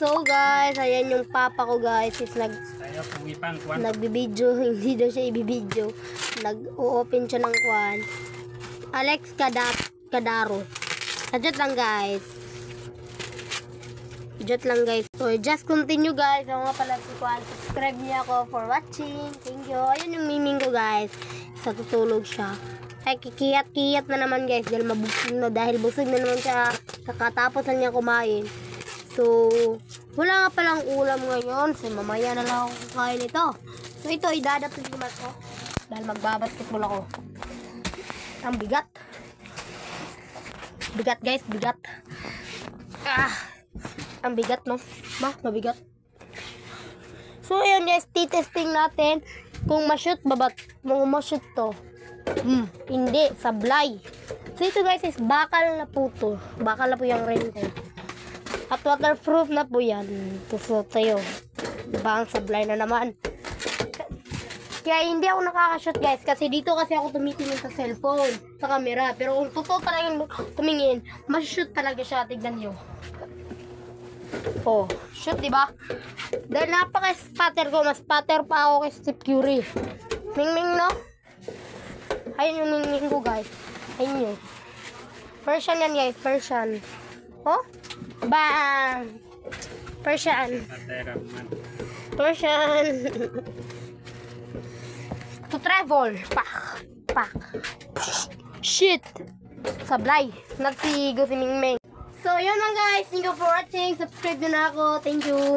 So guys, ayan yung papa ko guys. Is nagbibideo. Hindi daw siya ibibideo. Nag-open siya ng kwan. Alex Kadaro. Adjust lang guys. Adjust lang guys. So just continue guys. Ako nga pala si Kwan. Subscribe niya ako for watching. Thank you. Ayan yung miming ko guys. Sa tutulog siya. Ay kikiyat-kiyat na naman guys. Dahil busog na naman siya. Kakatapos na niya kumain. So, wala nga palang ulam ngayon. So, mamaya na lang ako kakain ito. So, ito, idadapin ko mas ko. Dahil magbabasketball ako. Ang bigat. Bigat, guys. Bigat. Ang bigat, no? Mabigat. So, ayun, guys. Titesting natin kung ma-shoot kung ma-shoot to. Hindi. Sablay. So, ito, guys, is bakal na po to. Bakal na po yung rin ko. At waterproof na po yan. So, tayo. Diba? Ang sablay na naman. Kaya hindi ako nakakashoot guys. Kasi dito kasi ako tumitingin sa cellphone. Sa camera. Pero kung totoo talagang tumingin, mas-shoot talaga siya. Tignan nyo. Oh, shoot diba? Dahil napaka-spatter ko. Mas spatter pa ako kay Steph Curry. Ming-ming no? Ayun yung ming-ming ko guys. Ayun yun. Persian yan guys. Persian. Oh? Bang! Persian. To travel. Pak. Shit. Sablay. Nagsigo si Mingming. So, yun lang guys. Thank you for watching. Subscribe na ako. Thank you.